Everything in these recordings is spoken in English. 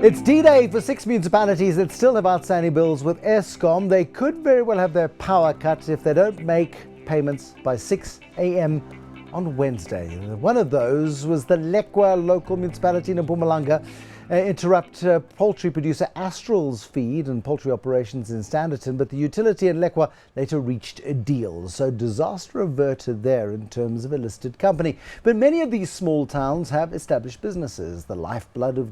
It's D-Day for 6 municipalities that still have outstanding bills with Eskom. They could very well have their power cut if they don't make payments by 6 a.m. on Wednesday. One of those was the Lekwa local municipality in Mpumalanga. Interrupt poultry producer Astral's feed and poultry operations in Standerton, but the utility in Lekwa later reached a deal. So disaster averted there in terms of a listed company. But many of these small towns have established businesses. The lifeblood of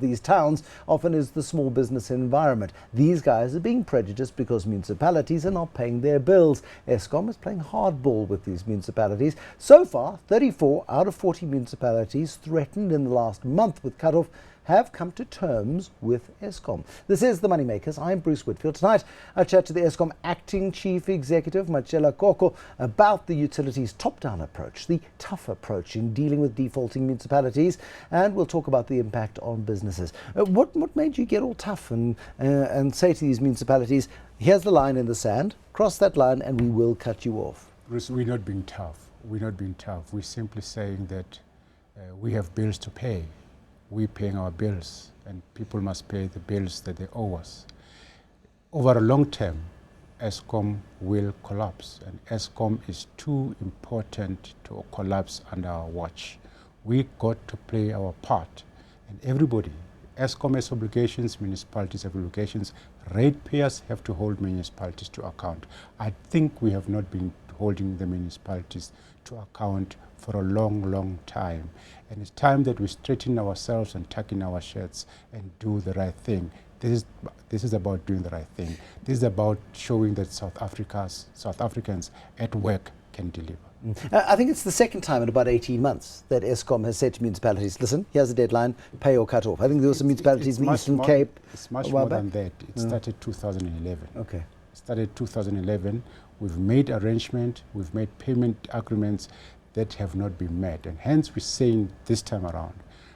these towns often is the small business environment. These guys are being prejudiced because municipalities are not paying their bills. Eskom is playing hardball with these municipalities. So far, 34 out of 40 municipalities threatened in the last month with cut-off have come to terms with Eskom. This is the MoneyMakers. I'm Bruce Whitfield. Tonight, I chat to the Eskom Acting Chief Executive, Matshela Koko, about the utility's top-down approach, the tough approach in dealing with defaulting municipalities, and we'll talk about the impact on businesses. What made you get all tough and say to these municipalities, here's the line in the sand, cross that line and we will cut you off? Bruce, we're not being tough. We're not being tough. We're simply saying that we have bills to pay. We're paying our bills, and people must pay the bills that they owe us. Over a long term, Eskom will collapse, and Eskom is too important to collapse under our watch. We got to play our part, and everybody, Eskom has obligations, municipalities have obligations, ratepayers have to hold municipalities to account. I think we have not been holding the municipalities to account for a long, long time. And it's time that we straighten ourselves and tuck in our shirts and do the right thing. This is about doing the right thing. This is about showing that South Africans at work can deliver. I think it's the second time in about 18 months that Eskom has said to municipalities, listen, here's the deadline, pay or cut off. I think there were some municipalities in the Eastern Cape. It's much more than that. It started 2011. Okay. It started 2011. We've made arrangements, we've made payment agreements that have not been met. And hence we're saying this time around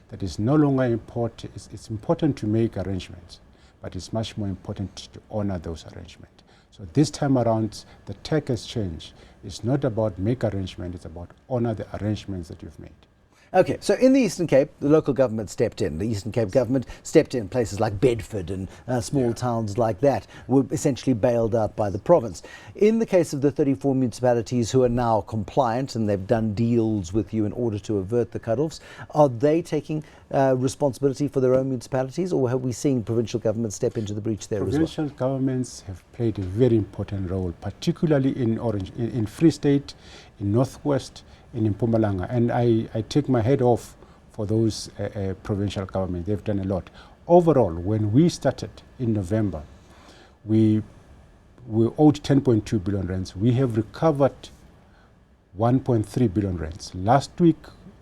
that it's no longer important. It's important to make arrangements, but it's much more important to honor those arrangements. So this time around, the tech has changed. It's not about make arrangements, it's about honor the arrangements that you've made. Okay, so in the Eastern Cape, the local government stepped in. The Eastern Cape government stepped in places like Bedford and small towns like that were essentially bailed out by the province. In the case of the 34 municipalities who are now compliant and they've done deals with you in order to avert the cut-offs, are they taking responsibility for their own municipalities, or have we seen provincial governments step into the breach there as well? Provincial governments have played a very important role, particularly in Free State, in Northwest, in Mpumalanga, and I take my head off for those provincial governments. They've done a lot. Overall, when we started in November, we owed 10.2 billion rands. We have recovered 1.3 billion rands. Last week,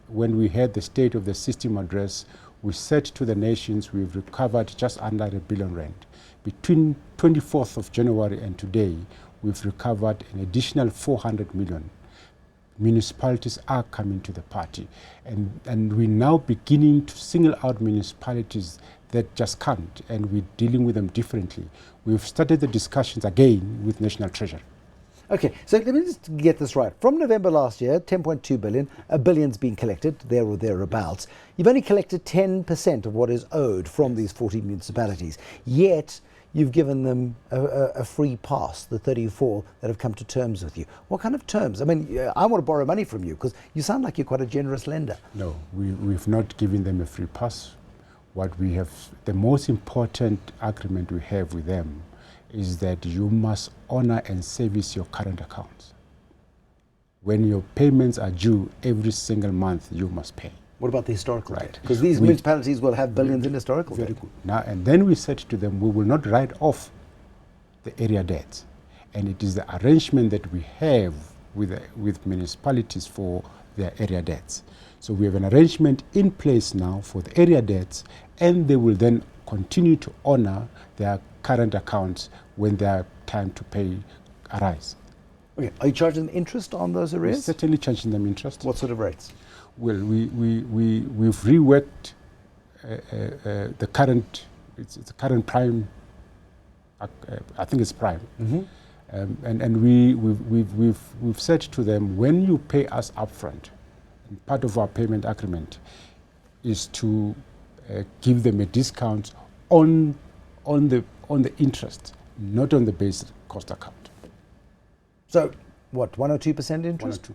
when we had the State of the System address, we said to the nations we've recovered just under R1 billion. Between 24th of January and today, we've recovered an additional 400 million. Municipalities are coming to the party, and we're now beginning to single out municipalities that just can't, and we're dealing with them differently. We've started the discussions again with National Treasury. Okay, so let me just get this right. From November last year, 10.2 billion, a billion's been collected, there or thereabouts. You've only collected 10% of what is owed from these 40 municipalities, yet you've given them a free pass, the 34 that have come to terms with you. What kind of terms? I mean, I want to borrow money from you because you sound like you're quite a generous lender. No, we've not given them a free pass. What we have, the most important agreement we have with them is that you must honor and service your current accounts. When your payments are due every single month, you must pay. What about the historical debt? Because these municipalities will have billions in historical debt. Very good. Now, and then we said to them, we will not write off the area debts. And it is the arrangement that we have with municipalities for their area debts. So we have an arrangement in place now for the area debts, and they will then continue to honor their current accounts when their time to pay arrives. Okay. Are you charging them interest on those arrears? We're certainly charging them interest. What sort of rates? Well, we've reworked the current. It's the current prime. I think it's prime. Mm-hmm. And we've said to them, when you pay us upfront, and part of our payment agreement is to give them a discount on the interest, not on the base cost account. So, what, 1 or 2% interest?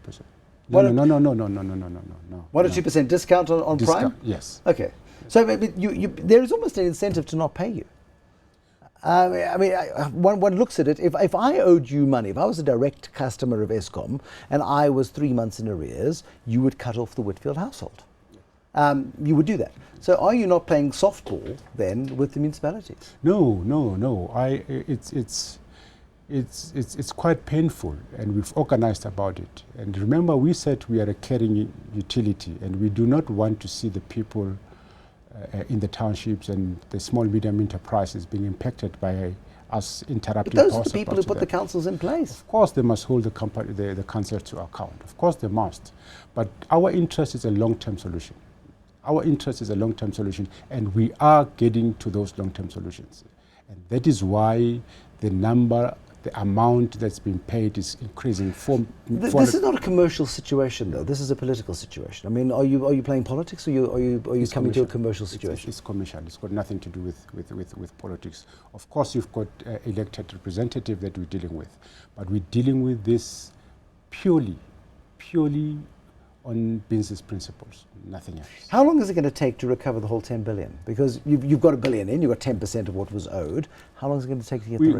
1 or 2%. No. 1 or 2% discount on Discount, prime? yes. Okay. So there is almost an incentive to not pay you. One looks at it, if I owed you money, if I was a direct customer of Eskom and I was 3 months in arrears, you would cut off the Whitfield household. You would do that. So are you not playing softball then with the municipalities? No. It's quite painful, and we've organized about it. And remember, we said we are a caring utility, and we do not want to see the people in the townships and the small medium enterprises being impacted by us interrupting. But those are the people who put the councils in place. Of course, they must hold the council to account. Of course, they must. But our interest is a long-term solution. Our interest is a long-term solution, and we are getting to those long-term solutions. And that is why the amount that's being paid is increasing. This is not a commercial situation, though. This is a political situation. I mean, are you playing politics, or are you coming to a commercial situation? It's commercial. It's got nothing to do with politics. Of course, you've got elected representative that we're dealing with, but we're dealing with this purely on business principles, nothing else. How long is it going to take to recover the whole 10 billion? Because you've got $1 billion in, you've got 10% of what was owed. How long is it going to take to get the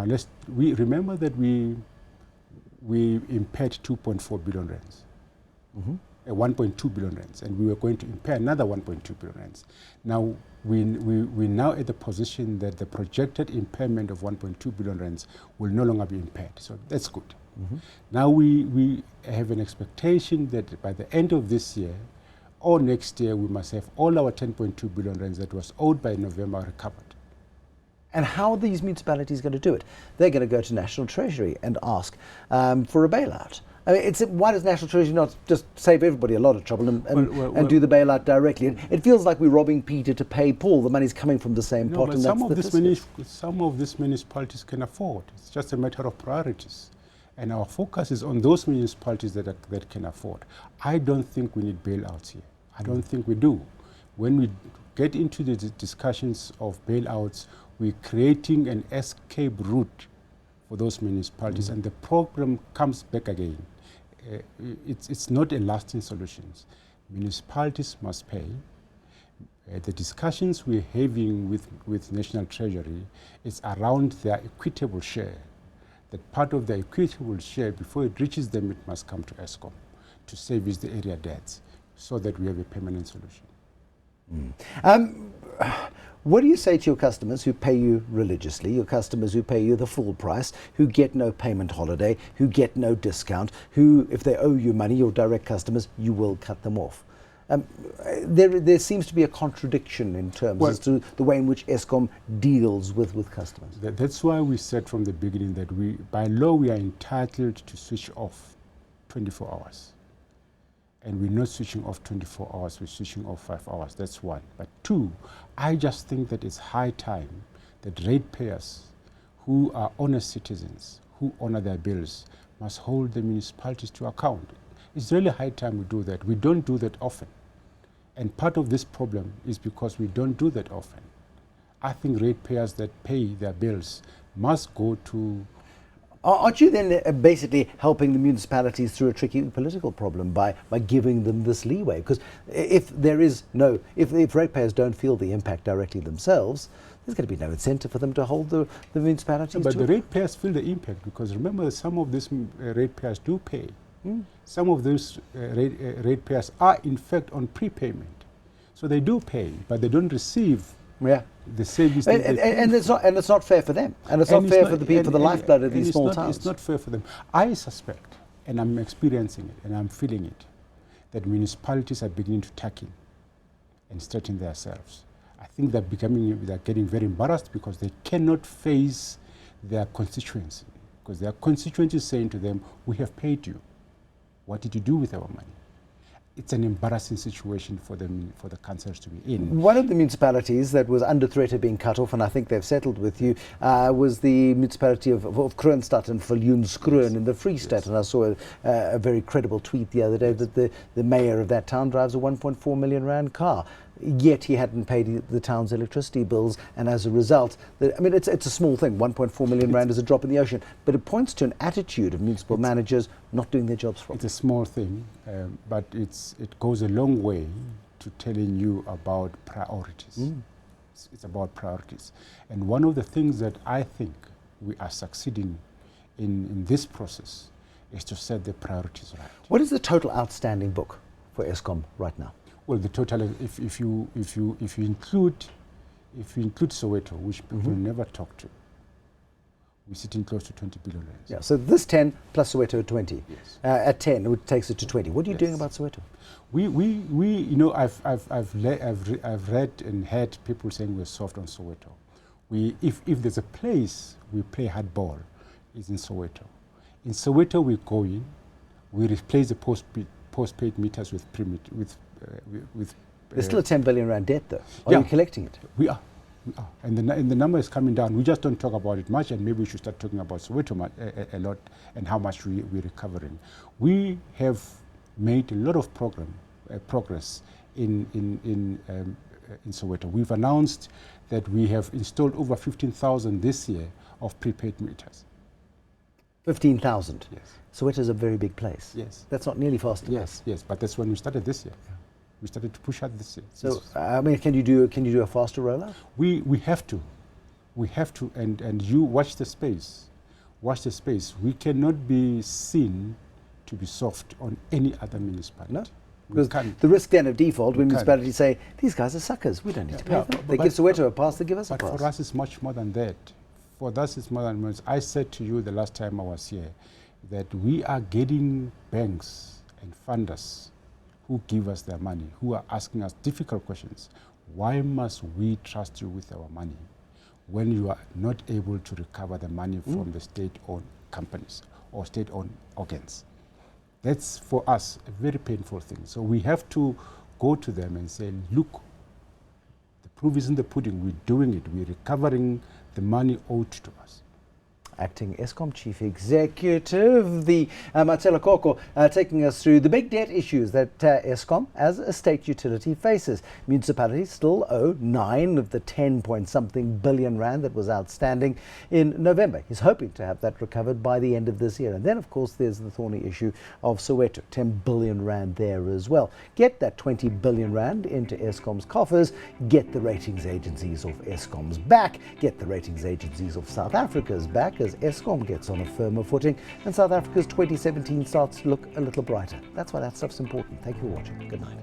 rest? We remember that we impaired 2.4 billion rands, 1.2 billion rands, and we were going to impair another 1.2 billion rands. Now we're now at the position that the projected impairment of 1.2 billion rands will no longer be impaired. So that's good. Now we have an expectation that by the end of this year or next year, we must have all our 10.2 billion rands that was owed by November recovered. And how are these municipalities going to do it? They're going to go to National Treasury and ask for a bailout. I mean, why does National Treasury not just save everybody a lot of trouble and do the bailout directly? It feels like we're robbing Peter to pay Paul. The money's coming from the same pot. But some of these municipalities can afford. It's just a matter of priorities. And our focus is on those municipalities that can afford. I don't think we need bailouts here. I don't think we do. When we get into the discussions of bailouts, we're creating an escape route for those municipalities, and the problem comes back again. It's not a lasting solution. Municipalities must pay. The discussions we're having with National Treasury is around their equitable share. That part of the equitable share, before it reaches them, it must come to Eskom to service the area debts so that we have a permanent solution. What do you say to your customers who pay you religiously, your customers who pay you the full price, who get no payment holiday, who get no discount, who, if they owe you money, your direct customers, you will cut them off? There seems to be a contradiction in terms as to the way in which Eskom deals with customers. That's why we said from the beginning that by law, we are entitled to switch off 24 hours. And we're not switching off 24 hours, we're switching off 5 hours. That's one. But two, I just think that it's high time that ratepayers who are honest citizens, who honor their bills, must hold the municipalities to account. It's really high time we do that. We don't do that often. And part of this problem is because we don't do that often. I think ratepayers that pay their bills must go to... Aren't you then basically helping the municipalities through a tricky political problem by giving them this leeway? Because if ratepayers don't feel the impact directly themselves, there's going to be no incentive for them to hold the municipalities. But the ratepayers feel the impact, because remember, some of these ratepayers do pay. Some of those ratepayers are in fact on prepayment, so they do pay, but they don't receive the service. And it's not fair for them, and it's not fair for the people, for the lifeblood of these small towns. It's not fair for them. I suspect, and I'm experiencing it, and I'm feeling it, that municipalities are beginning to tuck in and straighten themselves. I think they're getting very embarrassed because they cannot face their constituency, because their constituency is saying to them, "We have paid you. What did you do with our money?" it's an embarrassing situation for them, for the councils to be in. One of the municipalities that was under threat of being cut off, and I think they've settled with you, was the municipality of Kroonstad and Viljoenskroon in the Free State. And I saw a very credible tweet the other day that the mayor of that town drives a 1.4 million rand car. Yet he hadn't paid the town's electricity bills, and as a result, I mean, it's a small thing. 1.4 million rand is a drop in the ocean, but it points to an attitude of municipal managers not doing their jobs properly. It's a small thing, but it goes a long way to telling you about priorities. It's about priorities. And one of the things that I think we are succeeding in this process is to set the priorities right. What is the total outstanding book for Eskom right now? Well, the total, if you include Soweto, which people never talk to, we're sitting close to 20 billion rands. Yeah, so this 10 plus Soweto at 20. Yes. At 10, it takes it to 20. What are you doing about Soweto? We you know, I've read and heard people saying we're soft on Soweto. If there's a place we play hardball, it's in Soweto. In Soweto, we go in, we replace the postpaid meters with There's still a 10 billion rand debt, though. Are you collecting it? We are. And the number is coming down. We just don't talk about it much, and maybe we should start talking about Soweto a lot and how much we're recovering. We have made a lot of progress in Soweto. We've announced that we have installed over 15,000 this year of prepaid meters. 15,000? Yes. Soweto is a very big place. Yes. That's not nearly fast enough. Yes, but that's when we started this year. Yeah. We started to push out this year. So, I mean, can you do a faster rollout? We have to. We have to, and you watch the space. Watch the space. We cannot be seen to be soft on any other municipality. No. Because the risk then of default, when municipalities say, these guys are suckers, we don't need to pay them. They give Soweto a pass, they give us a pass. But for us, it's much more than that. For us, it's more than that. I said to you the last time I was here that we are getting banks and funders who give us their money, who are asking us difficult questions. Why must we trust you with our money when you are not able to recover the money from the state-owned companies or state-owned organs? That's, for us, a very painful thing. So we have to go to them and say, look, the proof is in the pudding. We're doing it. We're recovering the money owed to us. Acting Eskom Chief Executive, the Matshela Koko, taking us through the big debt issues that Eskom, as a state utility, faces. Municipalities still owe 9 of the 10-point-something billion rand that was outstanding in November. He's hoping to have that recovered by the end of this year. And then, of course, there's the thorny issue of Soweto, 10 billion rand there as well. Get that 20 billion rand into Eskom's coffers, get the ratings agencies of Eskom's back, get the ratings agencies of South Africa's back, as Eskom gets on a firmer footing and South Africa's 2017 starts to look a little brighter. That's why that stuff's important. Thank you for watching. Good night.